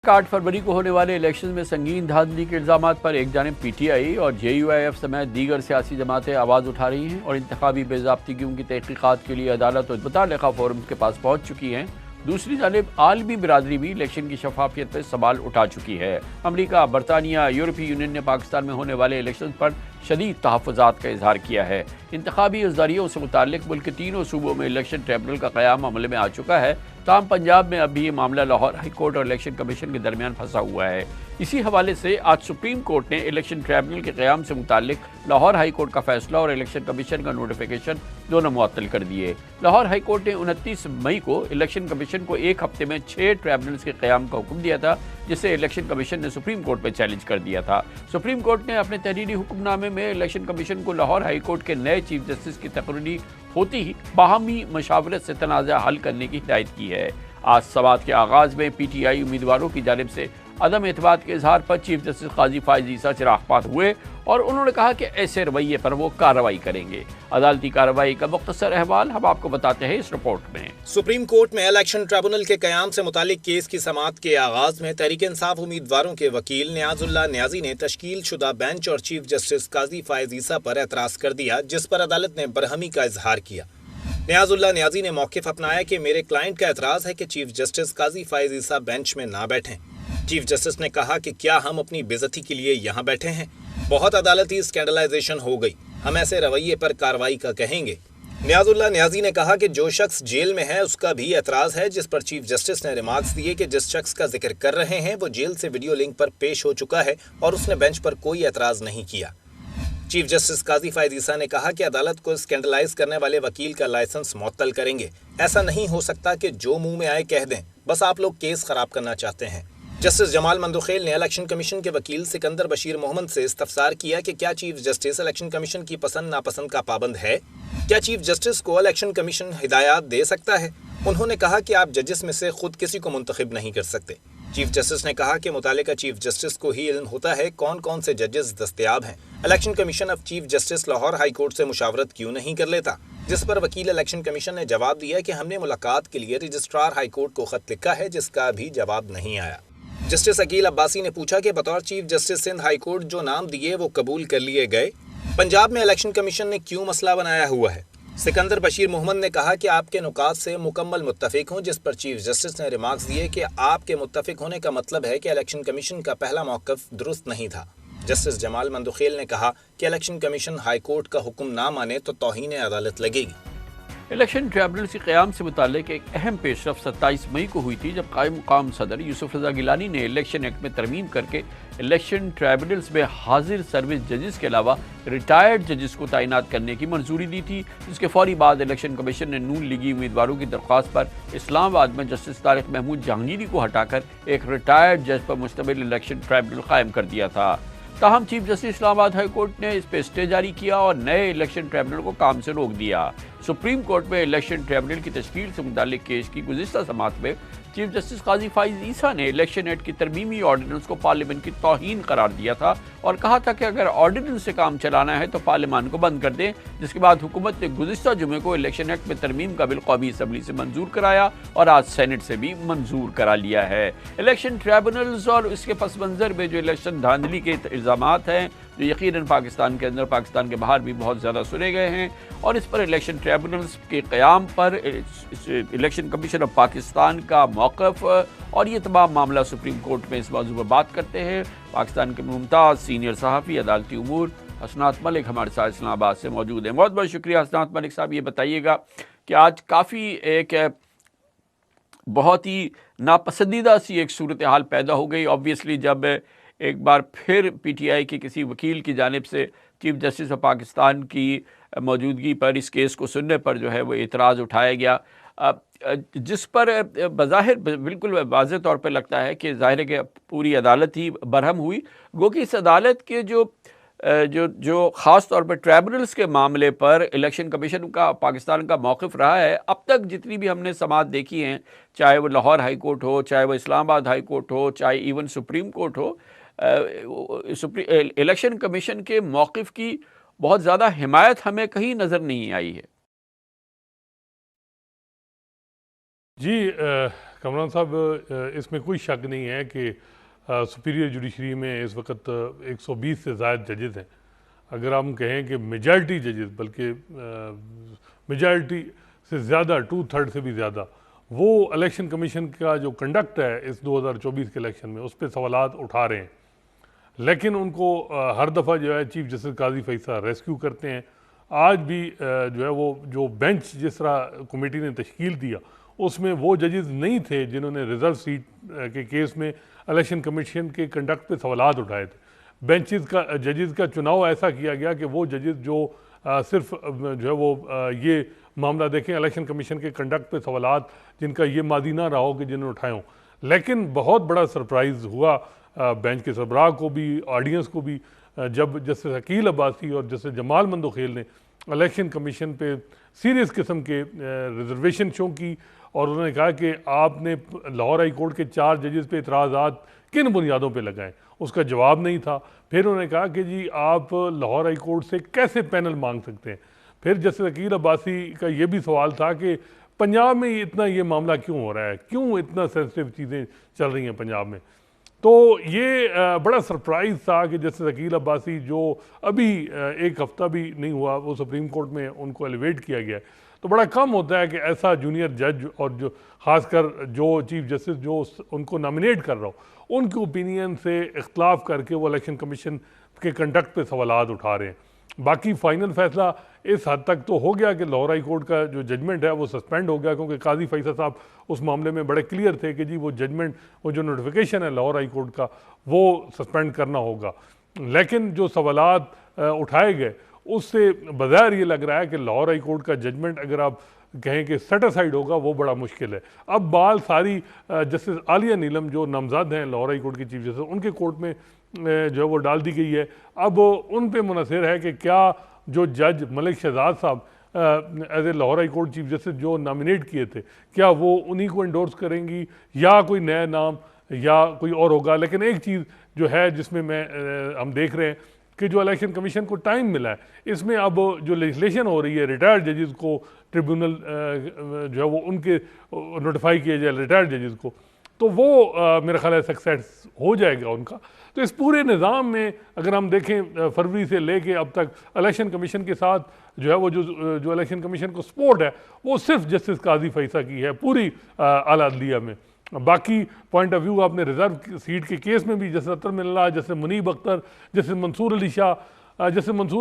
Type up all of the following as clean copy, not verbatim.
8 फरवरी को होने वाले इलेक्शन में संगीन धांधली के इल्जामात पर एक जानिब पीटीआई और जेयूआईएफ समेत दीगर सियासी जमातें आवाज़ उठा रही हैं और इंतखाबी बेज़ाब्तिगियों की तहकीकात के लिए अदालत और मुतल्लिका फोरम्स के पास पहुंच चुकी हैं। दूसरी जानिब आलमी बिरादरी भी इलेक्शन की शफाफियत पर सवाल उठा चुकी है। अमरीका, बरतानिया, यूरोपीय यूनियन ने पाकिस्तान में होने वाले इलेक्शन पर शदीद तहफ़्फ़ुज़ात का इजहार किया है। इंतखाबी इज़्दारियों से मुताल्लिक़ मुल्क के तीनों सूबों में इलेक्शन ट्रिब्यूनल का क़याम अमल में आ चुका है। ताहम पंजाब में अभी ये मामला लाहौर हाई कोर्ट और इलेक्शन कमीशन के दरमियान फंसा हुआ है। इसी हवाले से आज सुप्रीम कोर्ट ने इलेक्शन ट्रिब्यूनल के क़याम से मुताल्लिक़ लाहौर हाई कोर्ट का फैसला और इलेक्शन कमीशन का नोटिफिकेशन दोनों मुअत्तल कर दिए। लाहौर हाई कोर्ट ने 29 मई को इलेक्शन कमीशन को एक हफ्ते में 6 ट्रिब्यूनल्स के क़याम का हुक्म दिया था, जिसे इलेक्शन कमीशन ने सुप्रीम कोर्ट में चैलेंज कर दिया था। सुप्रीम कोर्ट ने अपने तहरीरी हुक्मनामे में इलेक्शन कमीशन को लाहौर हाई कोर्ट के नए चीफ जस्टिस की तकर्री होती ही बाहमी मशावरत से तनाज़ा हल करने की हिदायत की है। आज समात के आगाज़ में पीटीआई उम्मीदवारों की जानिब से अदम एतमाद के इजहार पर चीफ जस्टिस काजी फायज़ ईसा चिरागपात हुए और उन्होंने कहा कि ऐसे रवैये पर वो कार्रवाई करेंगे। अदालती कार्रवाई का मुख्तसर अहवाल हम आपको बताते हैं इस रिपोर्ट में। सुप्रीम कोर्ट में इलेक्शन ट्रिब्यूनल के कयाम से मुतालिक केस की समाअत के आगाज में तहरीक इंसाफ उम्मीदवारों के वकील नियाजुल्लाह नियाजी ने तश्कील शुदा बेंच और चीफ जस्टिस काजी फायज़ ईसा पर एतराज़ कर दिया, जिस पर अदालत ने बरहमी का इजहार किया। नियाजुल्लाह नियाजी ने मौक़िफ़ अपनाया कि मेरे क्लाइंट का एतराज़ है कि चीफ जस्टिस काजी फायज़ ईसा बेंच में ना बैठें। चीफ जस्टिस ने कहा कि क्या हम अपनी बेइज्जती के लिए यहाँ बैठे हैं? बहुत अदालती स्कैंडलाइजेशन हो गई, हम ऐसे रवैये पर कार्रवाई का कहेंगे। नियाजुल्लाह नियाजी ने कहा कि जो शख्स जेल में है उसका भी एतराज़ है, जिस पर चीफ जस्टिस ने रिमार्क्स दिए कि जिस शख्स का जिक्र कर रहे हैं वो जेल से वीडियो लिंक पर पेश हो चुका है और उसने बेंच पर कोई एतराज़ नहीं किया। चीफ जस्टिस काजी फायज़ ईसा ने कहा कि अदालत को स्कैंडलाइज करने वाले वकील का लाइसेंस मुअत्तल करेंगे। ऐसा नहीं हो सकता कि जो मुंह में आए कह दें, बस आप लोग केस खराब करना चाहते हैं। जस्टिस जमाल मंदुखेल ने इलेक्शन कमीशन के वकील सिकंदर बशीर मोहम्मद से इस्तफसार किया कि क्या चीफ जस्टिस इलेक्शन कमीशन की पसंद नापसंद का पाबंद है? क्या चीफ जस्टिस को इलेक्शन कमीशन हिदायत दे सकता है? उन्होंने कहा कि आप जजेस में से खुद किसी को मुंतखब नहीं कर सकते। चीफ जस्टिस ने कहा कि मुतालिका चीफ जस्टिस को ही इल्म होता है कौन कौन से जजेस दस्तयाब हैं। इलेक्शन कमीशन अब chief justice Lahore high court से मुशावरत क्यों नहीं कर लेता? जिस पर वकील इलेक्शन कमीशन ने जवाब दिया कि हमने मुलाकात के लिए रजिस्ट्रार हाई कोर्ट को खत लिखा है, जिसका भी जवाब नहीं आया। जस्टिस अकील अब्बासी ने पूछा कि बतौर chief justice Sindh high court जो नाम दिए वो कबूल कर लिए गए? पंजाब में इलेक्शन कमीशन ने क्यों मसला बनाया हुआ है? सिकंदर बशीर मोहम्मद ने कहा कि आपके नुकात से मुकम्मल मुत्तफिक हूँ, जिस पर चीफ जस्टिस ने रिमार्क्स दिए कि आपके मुत्तफिक होने का मतलब है कि इलेक्शन कमीशन का पहला मौक़िफ़ दुरुस्त नहीं था। जस्टिस जमाल मंदुखेल ने कहा कि इलेक्शन कमीशन हाई कोर्ट का हुक्म ना माने तो तौहीन अदालत लगेगी। इलेक्शन ट्रिब्यूनल के क़याम से मुताल्लिक़ एक अहम पेशरफ 27 मई को हुई थी, जब कायम मुकाम सदर यूसुफ रज़ा गिलानी ने इलेक्शन एक्ट में तरमीम करके इलेक्शन ट्रिब्यूनल्स में हाजिर सर्विस जजेस के अलावा रिटायर्ड जजेस को तैनात करने की मंजूरी दी थी, जिसके फौरी बाद इलेक्शन कमीशन ने नून लीगी उम्मीदवारों की दरख्वास्त पर इस्लामाबाद में जस्टिस तारिक महमूद जहांगीरी को हटाकर एक रिटायर्ड जज पर मुश्तमिल इलेक्शन ट्रिब्यूनल कायम कर दिया था। ताहम chief justice Islamabad high court ने इस पर स्टे जारी किया और नए इलेक्शन ट्रिब्यूनल को काम से रोक दिया। सुप्रीम कोर्ट में इलेक्शन ट्रिब्यूनल की तश्कील से मुताल्लिक केस की गुज़िश्ता समाअत में चीफ जस्टिस काजी फायज़ ईसा ने इलेक्शन एक्ट की तरमीमी ऑर्डिनेंस को पार्लियामेंट की तौहीन करार दिया था और कहा था कि अगर ऑर्डिनेंस से काम चलाना है तो पार्लियामान को बंद कर दें। जिसके बाद हुकूमत ने गुज़िश्ता जुमे को इलेक्शन एक्ट में तरमीम का बिल कौमी असम्बली से मंजूर कराया और आज सेनेट से भी मंजूर करा लिया है। इलेक्शन ट्रिब्यूनल्स और इसके पस मंज़र में जो इलेक्शन धांधली के इल्ज़ामात हैं, जो यकीनन पाकिस्तान के अंदर, पाकिस्तान के बाहर भी बहुत ज़्यादा सुने गए हैं, और इस पर इलेक्शन ट्रिब्यूनल्स के क़याम पर इलेक्शन कमीशन ऑफ पाकिस्तान का मौक़िफ़ और ये तमाम मामला सुप्रीम कोर्ट में इस मौजू पर बात करते हैं। पाकिस्तान के मुमताज़ सीनियर सहाफ़ी अदालती उमूर हसनात मलिक हमारे साथ इस्लामाबाद से मौजूद हैं। बहुत बहुत शुक्रिया हसनात मलिक साहब। ये बताइएगा कि आज काफ़ी एक बहुत ही नापसंदीदा सी एक सूरत हाल पैदा हो गई, ऑब्वियसली, जब एक बार फिर पीटीआई के किसी वकील की जानिब से चीफ जस्टिस ऑफ पाकिस्तान की मौजूदगी पर इस केस को सुनने पर जो है वो एतराज़ उठाया गया, जिस पर बज़ाहिर बिल्कुल वाज़ेह तौर पर लगता है कि ज़ाहिर है कि पूरी अदालत ही बरहम हुई। गो कि इस अदालत के जो ख़ास तौर पर ट्रिब्यूनल्स के मामले पर इलेक्शन कमीशन का पाकिस्तान का मौक़िफ़ रहा है, अब तक जितनी भी हमने समाअत देखी हैं, चाहे वो लाहौर हाई कोर्ट हो, चाहे वो इस्लामाबाद हाई कोर्ट हो, चाहे इवन सुप्रीम कोर्ट हो, इलेक्शन कमीशन के मौक़िफ़ की बहुत ज़्यादा हिमायत हमें कहीं नज़र नहीं आई है। जी, कमरान साहब, इसमें कोई शक नहीं है कि सुपीरियर जुडिशरी में इस वक्त 120 से ज़ायद जजेस हैं। अगर हम कहें कि मेजॉरिटी जजेस, बल्कि मेजॉरिटी से ज़्यादा, 2/3 से भी ज़्यादा, वो इलेक्शन कमीशन का जो कंडक्ट है इस 2024 के इलेक्शन में उस पर सवालात उठा रहे हैं। लेकिन उनको हर दफ़ा जो है चीफ जस्टिस काजी फैसला रेस्क्यू करते हैं। आज भी जो है वो जो बेंच जिस तरह कमेटी ने तश्कील दिया उसमें वो जजेस नहीं थे जिन्होंने रिजर्व सीट के केस में इलेक्शन कमीशन के कंडक्ट पे सवालात उठाए थे। बेंचेस का जजेस का चुनाव ऐसा किया गया कि वो जजेस जो सिर्फ जो है वो ये मामला देखें इलेक्शन कमीशन के कंडक्ट पे सवालात जिनका ये मादी ना रहा हो कि जिन्होंने उठाए हों। लेकिन बहुत बड़ा सरप्राइज़ हुआ बेंच के सरबराह को भी, ऑडियंस को भी, जब जस्टिस अकील अब्बासी और जस्टिस जमाल मंदोखेल ने इलेक्शन कमीशन पे सीरियस किस्म के रिजर्वेशन शो की और उन्होंने कहा कि आपने लाहौर हाई कोर्ट के 4 जजेस पे इतराज़ात किन बुनियादों पे लगाएं। उसका जवाब नहीं था। फिर उन्होंने कहा कि जी आप लाहौर हाई कोर्ट से कैसे पैनल मांग सकते हैं। फिर जस्टिस अकील अब्बासी का ये भी सवाल था कि पंजाब में इतना ये मामला क्यों हो रहा है, क्यों इतना सेंसिटिव चीज़ें चल रही हैं पंजाब में। तो ये बड़ा सरप्राइज़ था कि जस्टिस अकील अब्बासी जो अभी एक हफ्ता भी नहीं हुआ वो सुप्रीम कोर्ट में उनको एलिवेट किया गया है। तो बड़ा कम होता है कि ऐसा जूनियर जज और जो ख़ासकर जो चीफ जस्टिस जो उनको नॉमिनेट कर रहा हो उनके ओपिनियन से इख्तलाफ करके वो इलेक्शन कमीशन के कंडक्ट पे सवालात उठा रहे हैं। बाकी फ़ाइनल फैसला इस हद तक तो हो गया कि लाहौर हाई कोर्ट का जो जजमेंट है वो सस्पेंड हो गया, क्योंकि काजी फैसल साहब उस मामले में बड़े क्लियर थे कि जी वो जजमेंट, वो जो नोटिफिकेशन है लाहौर हाई कोर्ट का, वो सस्पेंड करना होगा। लेकिन जो सवालात उठाए गए उससे बज़ाहिर ये लग रहा है कि लाहौर हाई कोर्ट का जजमेंट अगर आप कहें कि सेटिस्फाइड होगा वो बड़ा मुश्किल है। अब बाल सारी जस्टिस आलिया नीलम जो नामज़द हैं लाहौर हाई कोर्ट की चीफ जस्टिस, उनके कोर्ट में जो है वो डाल दी गई है। अब उन पे मुनहसर है कि क्या जो जज मलिक शहजाद साहब as a Lahore high court chief justice जो नॉमिनेट किए थे, क्या वो उन्हीं को इंडोर्स करेंगी या कोई नया नाम या कोई और होगा। लेकिन एक चीज़ जो है जिसमें हम देख रहे हैं कि जो इलेक्शन कमीशन को टाइम मिला है, इसमें अब जो लेजिस्लेशन हो रही है रिटायर्ड जजेस को ट्रिब्यूनल जो है वो उनके नोटिफाई किया जाए रिटायर्ड जजेस को, तो वो मेरा ख्याल है सक्सेस हो जाएगा उनका। तो इस पूरे निज़ाम में अगर हम देखें फरवरी से लेके अब तक इलेक्शन कमीशन के साथ जो है वो जो इलेक्शन कमीशन को सपोर्ट है वो सिर्फ जस्टिस काजी फैसला की है पूरी आला अदलिया में। बाकी पॉइंट ऑफ व्यू आपने रिजर्व सीट के केस में भी जैसे अतर मिल्ला, जैसे मुनीब अख्तर, जैसे मंसूर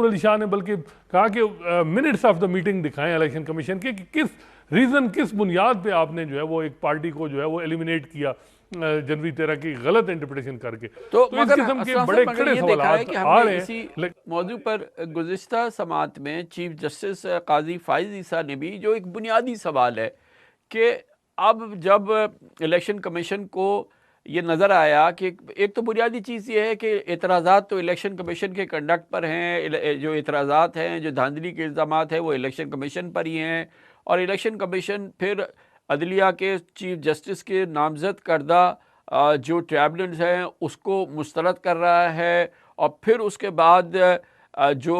अली शाह ने बल्कि कहा कि मिनट्स ऑफ द मीटिंग दिखाएं इलेक्शन कमीशन के कि किस रीज़न, किस बुनियाद पे आपने जो है वो एक पार्टी को जो है वो एलिमिनेट किया जनवरी 13 की गलत इंटरप्रिटेशन करके। तो इस किस्म के बड़े कड़े सवालात आ रहे हैं। इसी मौजू पर गुज़िश्ता समात में चीफ जस्टिस काजी फाइज ईसा ने भी जो एक बुनियादी सवाल है कि अब जब इलेक्शन कमीशन को ये नज़र आया कि एक तो बुनियादी चीज़ ये है कि एतराज़ात तो इलेक्शन कमीशन के कंडक्ट पर हैं, जो एतराज़ात हैं, जो धांधली के इल्ज़ामात हैं वो इलेक्शन कमीशन पर ही हैं, और इलेक्शन कमीशन फिर अदलिया के चीफ जस्टिस के नामज़द करदा जो ट्रिब्यूनल्स हैं उसको मुस्तरद कर रहा है, और फिर उसके बाद जो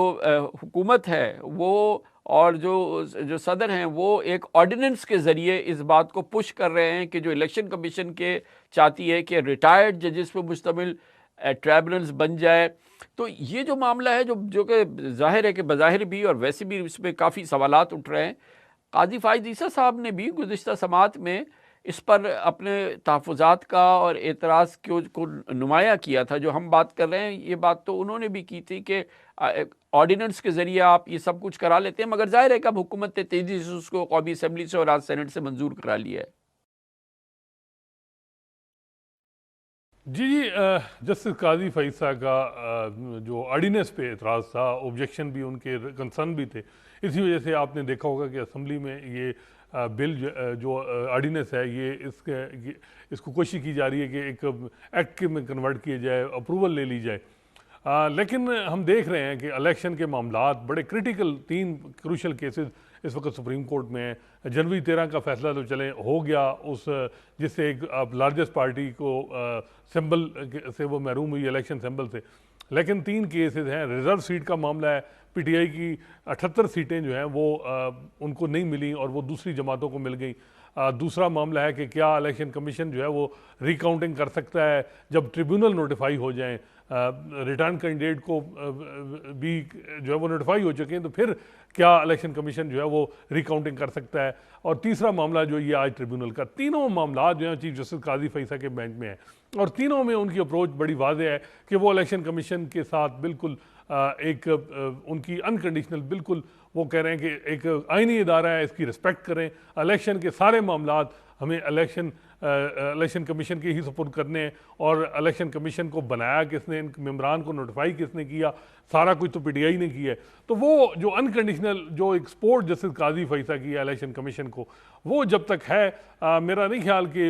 हुकूमत है वो और जो सदर हैं वो एक ऑर्डिनेंस के ज़रिए इस बात को पुश कर रहे हैं कि जो इलेक्शन कमीशन के चाहती है कि रिटायर्ड जजेस पर मुश्तमिल ट्रिब्यूनल्स बन जाए। तो ये जो मामला है जो कि ज़ाहिर है कि बज़ाहिर भी और वैसे भी इस पर काफ़ी सवालात उठ रहे हैं। काजी फाइज ईसा साहब ने भी गुज़िश्ता समात में इस पर अपने तहफ़्फ़ुज़ात का और एतराज़ को नुमाया किया था। जो हम बात कर रहे हैं ये बात तो उन्होंने भी की थी कि ऑर्डिनेंस के ज़रिए आप ये सब कुछ करा लेते हैं, मगर ज़ाहिर है कि अब हुकूमत ने तेज़ी से उसको कौमी असम्बली से और आज सेनेट से मंजूर करा लिया है। जी जस्टिस काजी फैसला का जो ऑर्डिनेंस पे एतराज़ था, ऑब्जेक्शन भी उनके कंसर्न भी थे। इसी वजह से आपने देखा होगा कि असम्बली में ये बिल जो ऑर्डिनेंस है इसको कोशिश की जा रही है कि एक एक्ट में कन्वर्ट किया जाए, अप्रूवल ले ली जाए। लेकिन हम देख रहे हैं कि इलेक्शन के मामलात बड़े क्रिटिकल 3 क्रूशल केसेस इस वक्त सुप्रीम कोर्ट में है। जनवरी 13 का फैसला तो चले हो गया, उस जिससे एक लार्जेस्ट पार्टी को सिंबल से वो महरूम हुई इलेक्शन सिंबल से। लेकिन 3 केसेस हैं। रिजर्व सीट का मामला है, पीटीआई की 78 सीटें जो हैं वो उनको नहीं मिली और वो दूसरी जमातों को मिल गई। दूसरा मामला है कि क्या इलेक्शन कमीशन जो है वो रिकाउंटिंग कर सकता है जब ट्रिब्यूनल नोटिफाई हो जाएं, रिटर्न कैंडिडेट को भी जो है वो नोटिफाई हो चुके हैं, तो फिर क्या इलेक्शन कमीशन जो है वो रिकाउंटिंग कर सकता है। और तीसरा मामला जो ये आज ट्रिब्यूनल का, तीनों मामला जो है चीफ जस्टिस काजी फैसला के बेंच में है और तीनों में उनकी अप्रोच बड़ी वाज़ेह है कि वो इलेक्शन कमीशन के साथ बिल्कुल उनकी अनकंडीशनल, बिल्कुल वो कह रहे हैं कि एक आईनी इदारा है, इसकी रिस्पेक्ट करें, इलेक्शन के सारे मामलात हमें इलेक्शन कमीशन के ही सपुर्द करने हैं और इलेक्शन कमीशन को बनाया किसने, इन मेम्बरान को नोटिफाई किसने किया, सारा कुछ तो पीटीआई ने किया है। तो वो जो अनकंडीशनल जो एक सपोर्ट जस्टिस काजी फैसला किया इलेक्शन कमीशन को, वो जब तक है मेरा नहीं ख्याल कि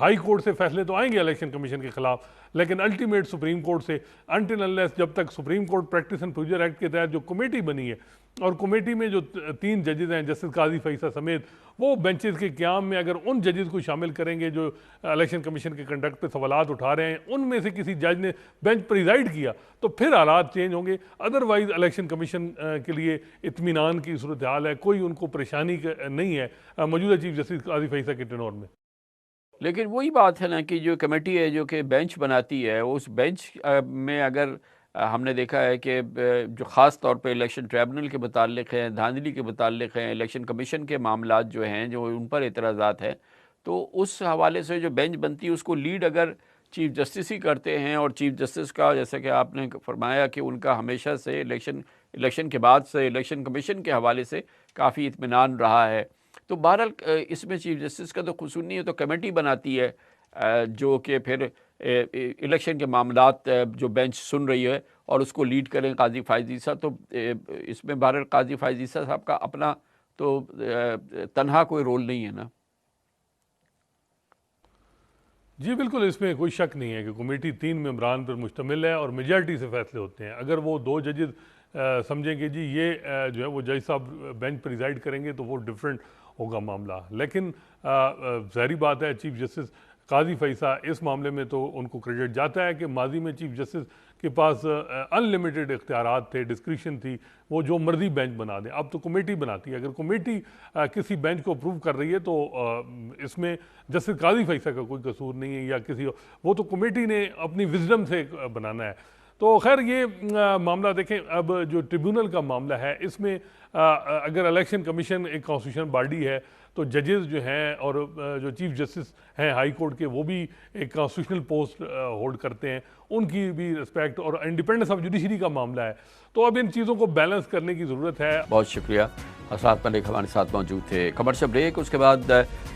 हाई कोर्ट से फैसले तो आएंगे इलेक्शन कमीशन के खिलाफ, लेकिन अल्टीमेट सुप्रीम कोर्ट से अनटिल अनलेस जब तक supreme court practice and procedure act के तहत जो कमेटी बनी है और कमेटी में जो 3 जजेस हैं जस्टिस काजी फैसला समेत, वो बेंचेस के क़याम में अगर उन जजेस को शामिल करेंगे जो इलेक्शन कमीशन के कंडक्ट पे सवालात उठा रहे हैं, उनमें से किसी जज ने बेंच प्रिजाइड किया तो फिर हालात चेंज होंगे। अदरवाइज इलेक्शन कमीशन के लिए इत्मीनान की सूरत हाल है, कोई उनको परेशानी नहीं है मौजूदा चीफ जस्टिस काजी फैसला के टेनोर में। लेकिन वही बात है ना कि जो कमेटी है जो कि बेंच बनाती है, उस बेंच में अगर हमने देखा है कि जो ख़ास तौर पे इलेक्शन ट्रिब्यूनल के मुतालिक हैं, धांधली के मुतालिक हैं, इलेक्शन कमीशन के मामलात जो हैं जो उन पर एतराज़ात हैं, तो उस हवाले से जो बेंच बनती है उसको लीड अगर चीफ जस्टिस ही करते हैं और चीफ जस्टिस का जैसे कि आपने फरमाया कि उनका हमेशा से इलेक्शन के बाद से इलेक्शन कमीशन के हवाले से काफ़ी इत्मीनान रहा है, तो बहरहाल इसमें चीफ जस्टिस का तो कसूर नहीं है, तो कमेटी बनाती है जो कि फिर इलेक्शन के मामलात जो बेंच सुन रही है और उसको लीड करें काजी फ़ाइज़ ईसा। तो इसमें बहरहाल काजी फ़ाइज़ ईसा साहब का अपना तो तन्हा कोई रोल नहीं है ना। जी बिल्कुल, इसमें कोई शक नहीं है कि कमेटी 3 मेंबरान पर मुश्तमिल है और मेजॉरिटी से फैसले होते हैं। अगर वो 2 जजेस समझेंगे जी ये जो है वो जज साहब बेंच पर रिजाइड करेंगे तो वो डिफरेंट होगा मामला, लेकिन ज़ाहिरी बात है चीफ जस्टिस काजी फैसला इस मामले में तो उनको क्रेडिट जाता है कि माजी में चीफ जस्टिस के पास अनलिमिटेड इख्तियारात थे, डिस्क्रिशन थी, वो जो मर्जी बेंच बना दें। अब तो कमेटी बनाती है, अगर कमेटी किसी बेंच को अप्रूव कर रही है तो इसमें जस्टिस काजी फैसला का कोई कसूर नहीं है या किसी, वो तो कमेटी ने अपनी विजडम से बनाना है। तो खैर ये मामला देखें, अब जो ट्रिब्यूनल का मामला है इसमें अगर इलेक्शन कमीशन एक कॉन्स्टिट्यूशनल बॉडी है तो जजेस जो हैं और जो चीफ जस्टिस हैं हाई कोर्ट के, वो भी एक कॉन्स्टिट्यूशनल पोस्ट होल्ड करते हैं, उनकी भी रिस्पेक्ट और इंडिपेंडेंस ऑफ जुडिशरी का मामला है। तो अब इन चीज़ों को बैलेंस करने की ज़रूरत है। बहुत शुक्रिया। असरात मलिक हमारे साथ मौजूद थे। कमर्शियल ब्रेक, उसके बाद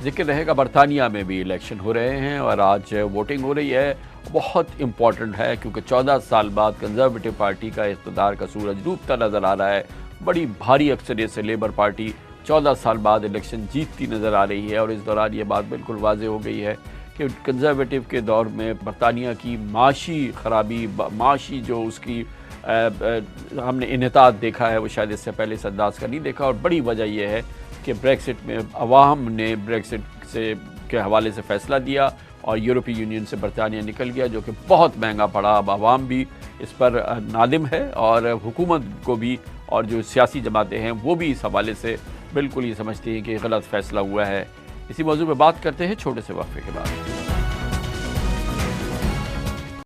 जिक्र रहेगा बरतानिया में भी इलेक्शन हो रहे हैं और आज वोटिंग हो रही है, बहुत इम्पॉर्टेंट है क्योंकि 14 साल बाद कंजर्वेटिव पार्टी का इक़्तिदार का सूरज डूबता नज़र आ रहा है। बड़ी भारी अक्सरियत से लेबर पार्टी 14 साल बाद इलेक्शन जीतती नज़र आ रही है और इस दौरान ये बात बिल्कुल वाज़ेह हो गई है कि कंजर्वेटिव के दौर में बरतानिया की माशी खराबी, माशी जो उसकी हमने इन्हितात देखा है वो शायद इससे पहले इस अंदाज का नहीं देखा। और बड़ी वजह यह है कि ब्रेक्सिट में अवाम ने ब्रेक्सिट से के हवाले से फ़ैसला दिया और यूरोपीय यूनियन से बरतानिया निकल गया, जो कि बहुत महंगा पड़ा। अब अवाम भी इस पर नादिम है और हुकूमत को भी और जो सियासी जमातें हैं वो भी इस हवाले से बिल्कुल ये समझती हैं कि गलत फ़ैसला हुआ है। इसी मौजू पर बात करते हैं छोटे से वक्फे के बाद।